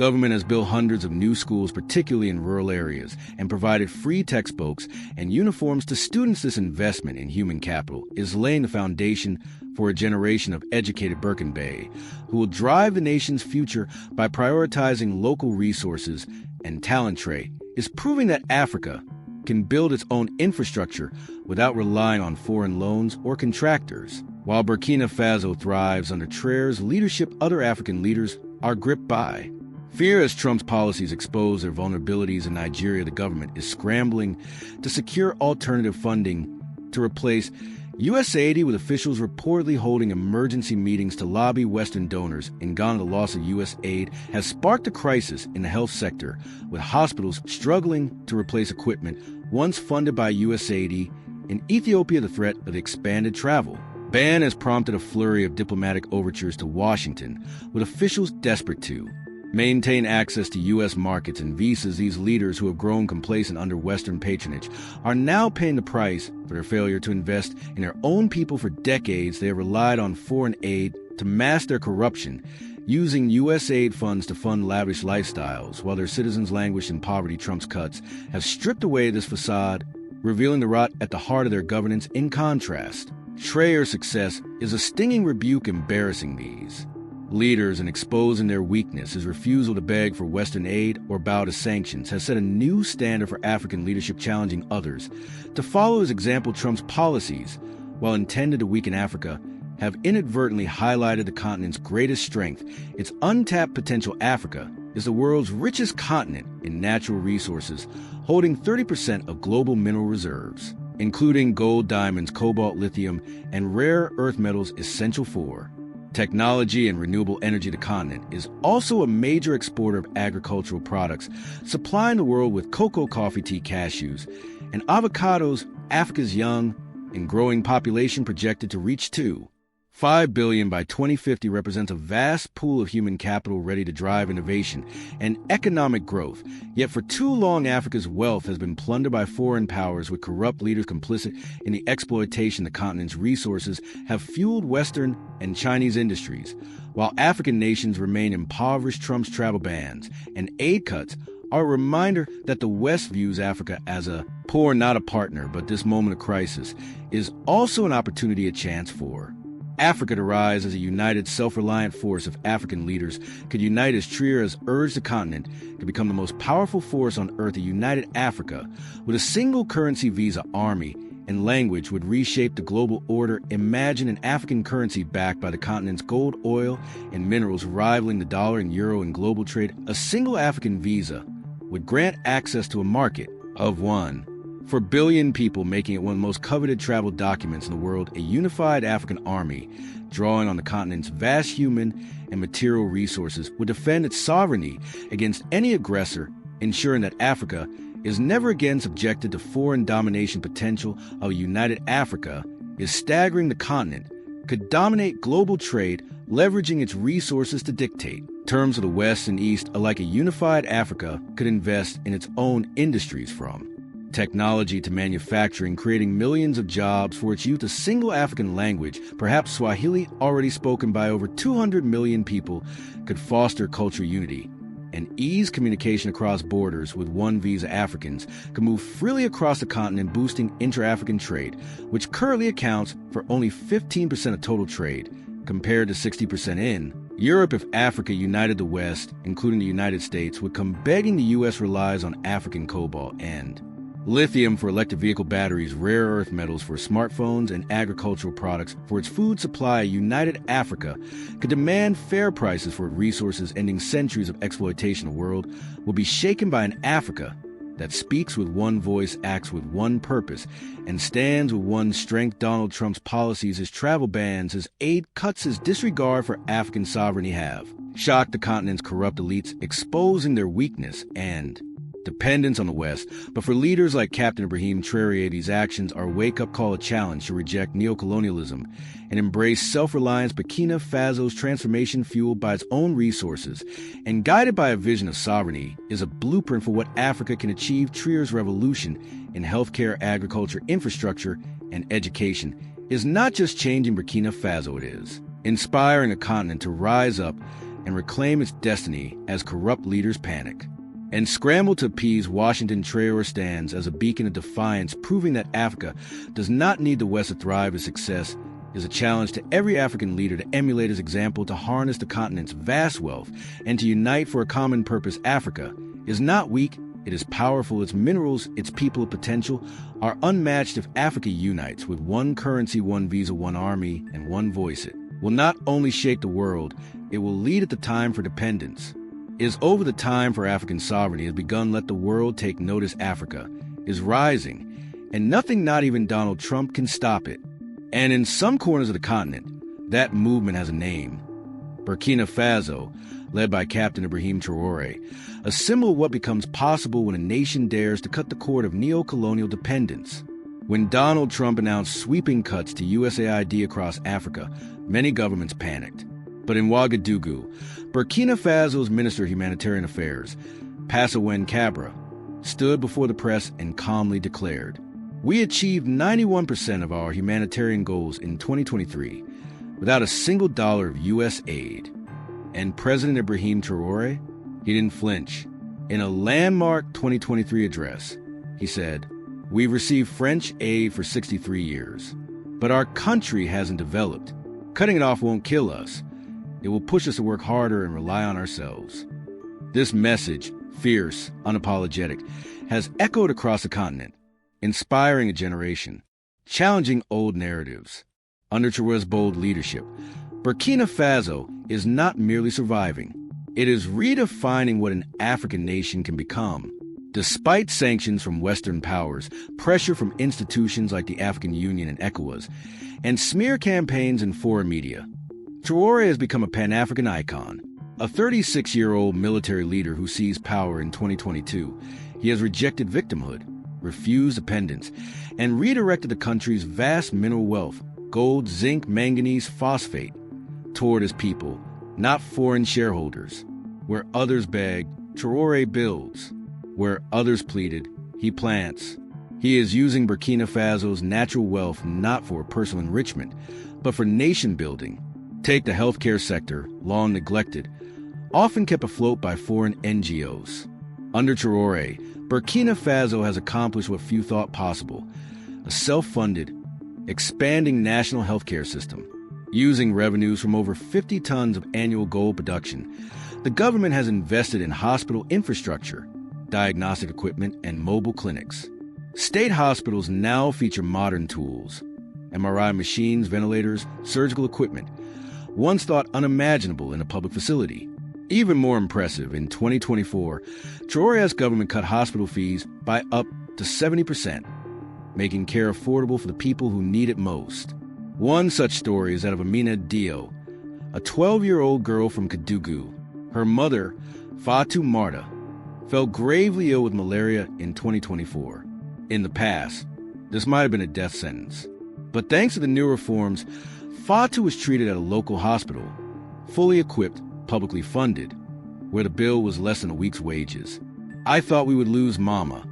Government has built hundreds of new schools, particularly in rural areas, and provided free textbooks and uniforms to students. This investment in human capital is laying the foundation for a generation of educated Burkina who will drive the nation's future by prioritizing local resources, and Traoré is proving that Africa can build its own infrastructure without relying on foreign loans or contractors. While BurkinaFaso thrives under Traoré's leadership, other African leaders are gripped by fear as Trump's policies expose their vulnerabilities. In Nigeria, the government is scrambling to secure alternative funding to replace U.S. aid, with officials reportedly holding emergency meetings to lobby Western donors. In Ghana, the loss of U.S. aid has sparked a crisis in the health sector, with hospitals struggling to replace equipment once funded by U.S. aid. In Ethiopia, the threat of expanded travel ban has prompted a flurry of diplomatic overtures to Washington, with officials desperate to maintain access to U.S. markets and visas. These leaders, who have grown complacent under Western patronage, are now paying the price for their failure to invest in their own people. For decades, they have relied on foreign aid to mask their corruption, using U.S. aid funds to fund lavish lifestyles while their citizens languish in poverty. Trump's cuts have stripped away this facade, revealing the rot at the heart of their governance. In contrast, Traoré's success is a stinging rebuke embarrassing these leaders and exposing their weakness. His refusal to beg for Western aid or bow to sanctions has set a new standard for African leadership, challenging others to follow his example. Trump's policies, while intended to weaken Africa, have inadvertently highlighted the continent's greatest strength, its untapped potential. Africa is the world's richest continent in natural resources, holding 30% of global mineral reserves, including gold, diamonds, cobalt, lithium, and rare earth metals essential for technology and renewable energy. The continent is also a major exporter of agricultural products, supplying the world with cocoa, coffee, tea, cashews, and avocados. Africa's young and growing population, projected to reach 5 billion by 2050, represents a vast pool of human capital ready to drive innovation and economic growth. Yet for too long, Africa's wealth has been plundered by foreign powers, with corrupt leaders complicit in the exploitation. The continent's resources have fueled Western and Chinese industries, while African nations remain impoverished. Trump's travel bans and aid cuts are a reminder that the West views Africa as a poor, not a partner. But this moment of crisis is also an opportunity, a chance for Africa to rise as a united, self-reliant force. If African leaders could unite as Traoré has urged, the continent could become the most powerful force on earth. A united Africa with a single currency, visa, army, and language would reshape the global order. Imagine an African currency backed by the continent's gold, oil, and minerals, rivaling the dollar and euro in global trade. A single African visa would grant access to a market of 1 for a billion people, making it one of the most coveted travel documents in the world. A unified African army, drawing on the continent's vast human and material resources, would defend its sovereignty against any aggressor, ensuring that Africa is never again subjected to foreign domination. Potential of a united Africa is staggering. The continent could dominate global trade, leveraging its resources to dictate terms of the West and East alike. A unified Africa could invest in its own industries, from technology to manufacturing, creating millions of jobs for its youth. A single African language, perhaps Swahili, already spoken by over 200 million people, could foster cultural unity and ease communication across borders. With one visa, Africans could move freely across the continent, boosting intra-African trade, which currently accounts for only 15% of total trade, compared to 60% in Europe. If Africa united, the West, including the United States, would come begging. The U.S. relies on African cobalt and lithium for electric vehicle batteries, rare earth metals for smartphones, and agricultural products for its food supply. A united Africa could demand fair prices for its resources, ending centuries of exploitation. The world will be shaken by an Africa that speaks with one voice, acts with one purpose, and stands with one strength. Donald Trump's policies, his travel bans, his aid cuts, his disregard for African sovereignty have shocked the continent's corrupt elites, exposing their weakness and dependence on the West. But for leaders like Captain Ibrahim Traoré, these actions are a wake-up call, a challenge to reject neocolonialism and embrace self-reliance. Burkina Faso's transformation, fueled by its own resources and guided by a vision of sovereignty, is a blueprint for what Africa can achieve. Traoré's revolution in healthcare, agriculture, infrastructure, and education is not just changing Burkina Faso, it is inspiring a continent to rise up and reclaim its destiny as corrupt leaders panic. And scramble to appease Washington, Traoré stands as a beacon of defiance, proving that Africa does not need the West to thrive. Its success is a challenge to every African leader to emulate his example, to harness the continent's vast wealth, and to unite for a common purpose. Africa is not weak, it is powerful. Its minerals, its people of potential are unmatched. If Africa unites with one currency, one visa, one army, and one voice, it will not only shake the world, it will lead at the time for dependence. It is over. The time for African sovereignty has begun. Let the world take notice. Africa is rising, and nothing, not even Donald Trump, can stop it. And in some corners of the continent, that movement has a name: BurkinaFaso, led by Captain Ibrahim Traoré, a symbol of what becomes possible when a nation dares to cut the cord of neo-colonial dependence. When Donald Trump announced sweeping cuts to USAID across Africa, many governments panicked. But in Ouagadougou, Burkina Faso's Minister of Humanitarian Affairs, Passawen Cabra, stood before the press and calmly declared, "We achieved 91% of our humanitarian goals in 2023 without a single dollar of U.S. aid." And President Ibrahim Traoré, he didn't flinch. In a landmark 2023 address, he said, "We've received French aid for 63 years, but our country hasn't developed. Cutting it off won't kill us. It will push us to work harder and rely on ourselves." This message, fierce, unapologetic, has echoed across the continent, inspiring a generation, challenging old narratives. Under Traoré's bold leadership, Burkina Faso is not merely surviving, it is redefining what an African nation can become. Despite sanctions from Western powers, pressure from institutions like the African Union and ECOWAS, and smear campaigns in foreign media, Traoré has become a Pan-African icon, a 36-year-old military leader who seized power in 2022. He has rejected victimhood, refused dependence, and redirected the country's vast mineral wealth, gold, zinc, manganese, phosphate, toward his people, not foreign shareholders. Where others begged, Traoré builds. Where others pleaded, he plants. He is using Burkina Faso's natural wealth not for personal enrichment, but for nation building. Take the healthcare sector, long neglected, often kept afloat by foreign NGOs. Under Traoré, Burkina Faso has accomplished what few thought possible: a self-funded, expanding national healthcare system. Using revenues from over 50 tons of annual gold production, the government has invested in hospital infrastructure, diagnostic equipment, and mobile clinics. State hospitals now feature modern tools, MRI machines, ventilators, surgical equipment, once thought unimaginable in a public facility. Even more impressive, in 2024, Traoré's government cut hospital fees by up to 70%, making care affordable for the people who need it most. One such story is that of Amina Dio, a 12-year-old girl from Ouagadougou. Her mother, Fatou Marta, fell gravely ill with malaria in 2024. In the past, this might have been a death sentence. But thanks to the new reforms, Fatou was treated at a local hospital, fully equipped, publicly funded, where the bill was less than a week's wages. "I thought we would lose Mama,"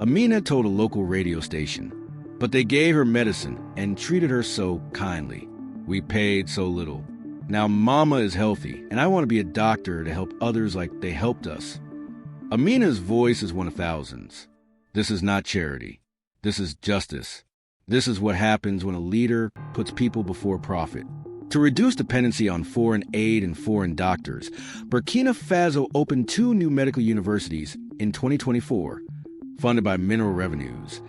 Amina told a local radio station. "But they gave her medicine and treated her so kindly. We paid so little. Now Mama is healthy, and I want to be a doctor to help others like they helped us." Amina's voice is one of thousands. This is not charity. This is justice. This is what happens when a leader puts people before profit. To reduce dependency on foreign aid and foreign doctors, Burkina Faso opened 2 new medical universities in 2024, funded by mineral revenues,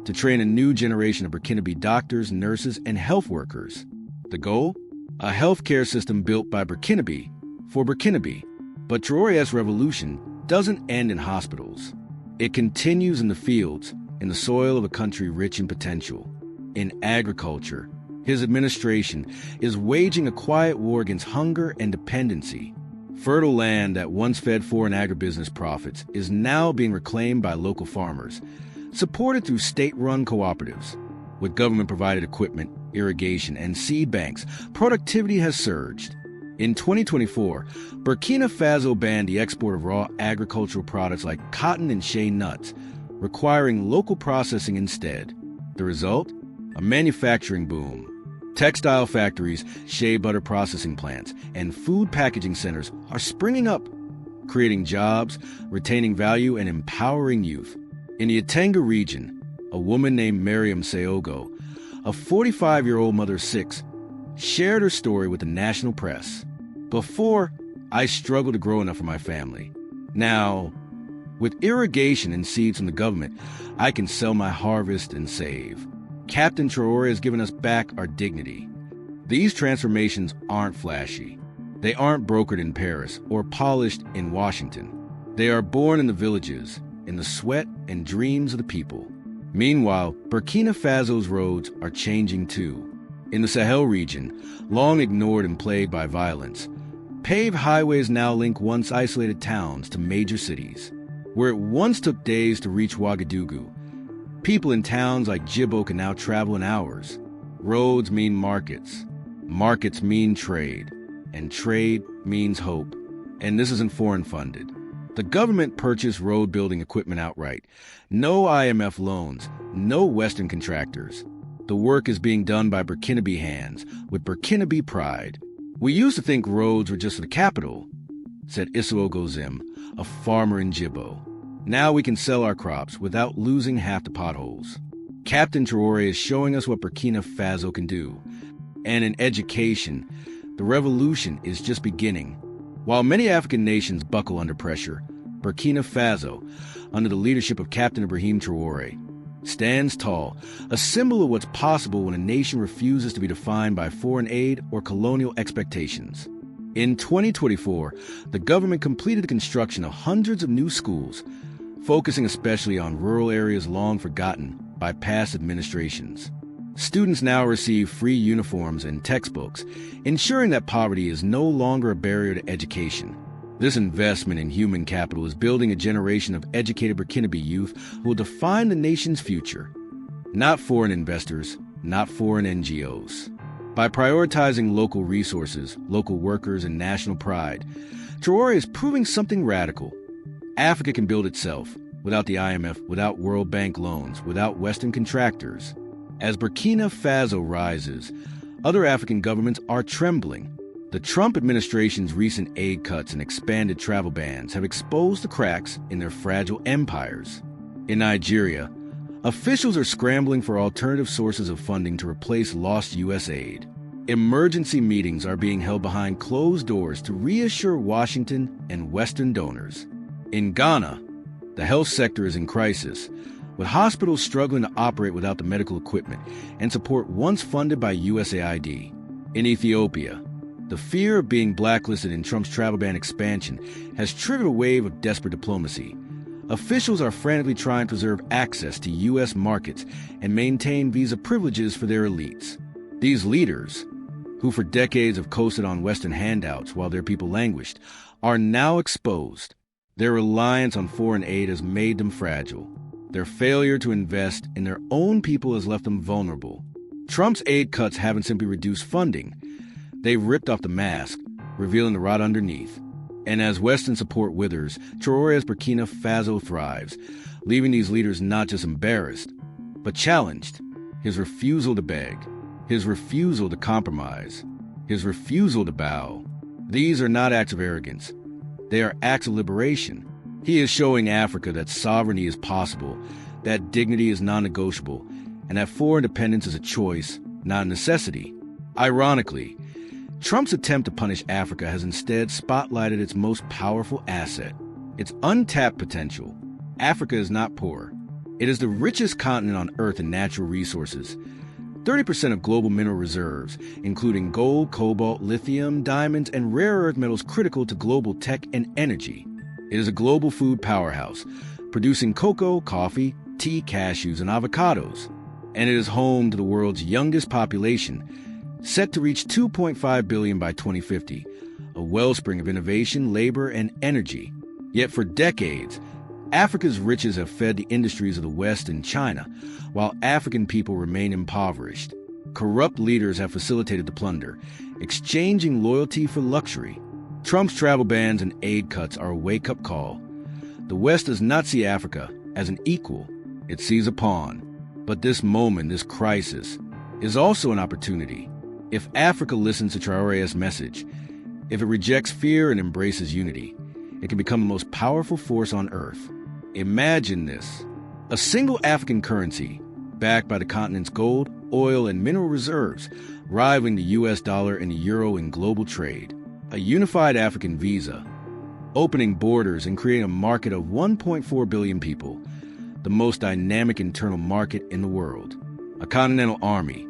to train a new generation of Burkinabe doctors, nurses, and health workers. The goal? A healthcare system built by Burkinabe for Burkinabe. But Traoré's revolution doesn't end in hospitals. It continues in the fields, in the soil of a country rich in potential. In agriculture, his administration is waging a quiet war against hunger and dependency. Fertile land that once fed foreign agribusiness profits is now being reclaimed by local farmers, supported through state-run cooperatives. With government-provided equipment, irrigation, and seed banks, productivity has surged. In 2024, Burkina Faso banned the export of raw agricultural products like cotton and shea nuts, requiring local processing instead. The result? A manufacturing boom. Textile factories, shea butter processing plants, and food packaging centers are springing up, creating jobs, retaining value, and empowering youth. In the Atanga region, a woman named Miriam Seogo, a 45-year-old mother of 6, shared her story with the national press. Before, I struggled to grow enough for my family. Now, with irrigation and seeds from the government, I can sell my harvest and save. Captain Traoré has given us back our dignity. These transformations aren't flashy. They aren't brokered in Paris or polished in Washington. They are born in the villages, in the sweat and dreams of the people. Meanwhile, Burkina Faso's roads are changing too. In the Sahel region, long ignored and plagued by violence, paved highways now link once isolated towns to major cities. Where it once took days to reach Ouagadougou, people in towns like Djibo can now travel in hours. Roads mean markets. Markets mean trade. And trade means hope. And this isn't foreign funded. The government purchased road building equipment outright. No IMF loans, no Western contractors. The work is being done by Burkinabe hands, with Burkinabe pride. We used to think roads were just for the capital, said Isuogo Zim, a farmer in Djibo. Now we can sell our crops without losing half the potholes. Captain Traoré is showing us what Burkina Faso can do. And in education, the revolution is just beginning. While many African nations buckle under pressure, Burkina Faso, under the leadership of Captain Ibrahim Traoré, stands tall, a symbol of what's possible when a nation refuses to be defined by foreign aid or colonial expectations. In 2024, the government completed the construction of hundreds of new schools, focusing especially on rural areas long forgotten by past administrations. Students now receive free uniforms and textbooks, ensuring that poverty is no longer a barrier to education. This investment in human capital is building a generation of educated Burkinabe youth who will define the nation's future. Not foreign investors, not foreign NGOs. By prioritizing local resources, local workers, and national pride, Traoré is proving something radical. Africa can build itself, without the IMF, without World Bank loans, without Western contractors. As Burkina Faso rises, other African governments are trembling. The Trump administration's recent aid cuts and expanded travel bans have exposed the cracks in their fragile empires. In Nigeria, officials are scrambling for alternative sources of funding to replace lost U.S. aid. Emergency meetings are being held behind closed doors to reassure Washington and Western donors. In Ghana, the health sector is in crisis, with hospitals struggling to operate without the medical equipment and support once funded by USAID. In Ethiopia, the fear of being blacklisted in Trump's travel ban expansion has triggered a wave of desperate diplomacy. Officials are frantically trying to preserve access to U.S. markets and maintain visa privileges for their elites. These leaders, who for decades have coasted on Western handouts while their people languished, are now exposed. Their reliance on foreign aid has made them fragile. Their failure to invest in their own people has left them vulnerable. Trump's aid cuts haven't simply reduced funding. They've ripped off the mask, revealing the rot underneath. And as Western support withers, Traoré's Burkina Faso thrives, leaving these leaders not just embarrassed, but challenged. His refusal to beg, his refusal to compromise, his refusal to bow. These are not acts of arrogance. They are acts of liberation. He is showing Africa that sovereignty is possible, that dignity is non-negotiable, and that foreign independence is a choice, not a necessity. Ironically, Trump's attempt to punish Africa has instead spotlighted its most powerful asset, its untapped potential. Africa is not poor. It is the richest continent on Earth in natural resources. 30% of global mineral reserves, including gold, cobalt, lithium, diamonds, and rare earth metals critical to global tech and energy. It is a global food powerhouse, producing cocoa, coffee, tea, cashews, and avocados. And it is home to the world's youngest population, set to reach 2.5 billion by 2050, a wellspring of innovation, labor, and energy. Yet for decades, Africa's riches have fed the industries of the West and China, while African people remain impoverished. Corrupt leaders have facilitated the plunder, exchanging loyalty for luxury. Trump's travel bans and aid cuts are a wake-up call. The West does not see Africa as an equal. It sees a pawn. But this moment, this crisis, is also an opportunity. If Africa listens to Traoré's message, if it rejects fear and embraces unity, it can become the most powerful force on Earth. Imagine this: a single African currency, backed by the continent's gold, oil, and mineral reserves, rivaling the US dollar and the euro in global trade. A unified African visa, opening borders and creating a market of 1.4 billion people, the most dynamic internal market in the world. A continental army,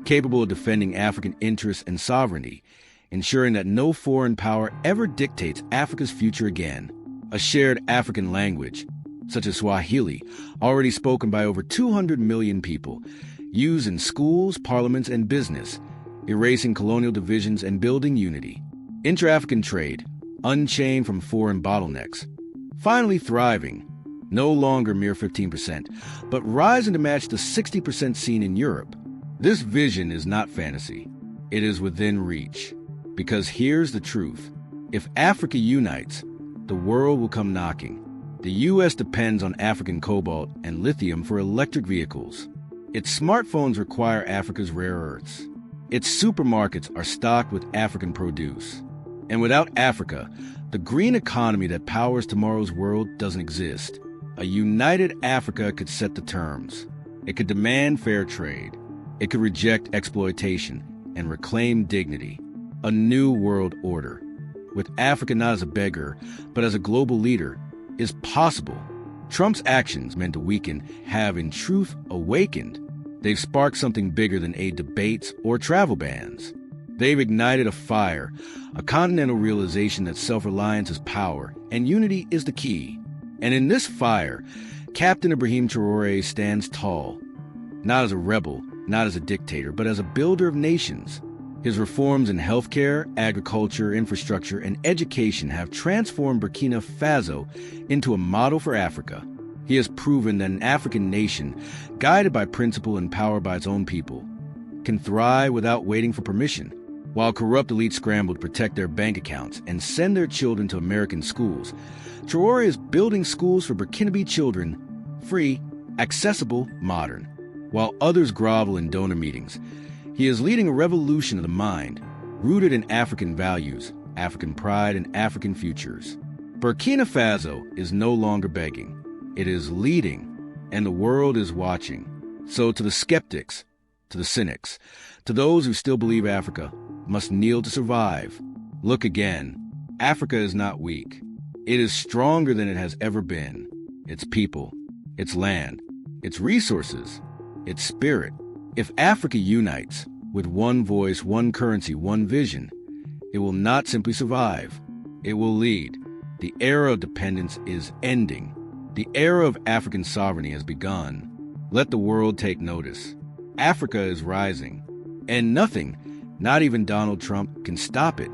capable of defending African interests and sovereignty, ensuring that no foreign power ever dictates Africa's future again. A shared African language, such as Swahili, already spoken by over 200 million people, used in schools, parliaments, and business, erasing colonial divisions and building unity. Intra-African trade, unchained from foreign bottlenecks. Finally thriving, no longer mere 15%, but rising to match the 60% seen in Europe. This vision is not fantasy. It is within reach. Because here's the truth. If Africa unites, the world will come knocking. The U.S. depends on African cobalt and lithium for electric vehicles. Its smartphones require Africa's rare earths. Its supermarkets are stocked with African produce. And without Africa, the green economy that powers tomorrow's world doesn't exist. A united Africa could set the terms. It could demand fair trade. It could reject exploitation and reclaim dignity. A new world order, with Africa not as a beggar, but as a global leader, is possible. Trump's actions, meant to weaken, have in truth awakened. They've sparked something bigger than aid debates or travel bans. They've ignited a fire, a continental realization that self-reliance is power and unity is the key. And in this fire, Captain Ibrahim Traoré stands tall, not as a rebel, not as a dictator, but as a builder of nations. His reforms in healthcare, agriculture, infrastructure, and education have transformed BurkinaFaso into a model for Africa. He has proven that an African nation, guided by principle and powered by its own people, can thrive without waiting for permission. While corrupt elites scramble to protect their bank accounts and send their children to American schools, Traoré is building schools for Burkinabe children, free, accessible, modern. While others grovel in donor meetings, he is leading a revolution of the mind, rooted in African values, African pride, and African futures. Burkina Faso is no longer begging. It is leading, and the world is watching. So to the skeptics, to the cynics, to those who still believe Africa must kneel to survive, look again. Africa is not weak. It is stronger than it has ever been. Its people, its land, its resources, its spirit. If Africa unites, with one voice, one currency, one vision, it will not simply survive. It will lead. The era of dependence is ending. The era of African sovereignty has begun. Let the world take notice. Africa is rising. And nothing, not even Donald Trump, can stop it.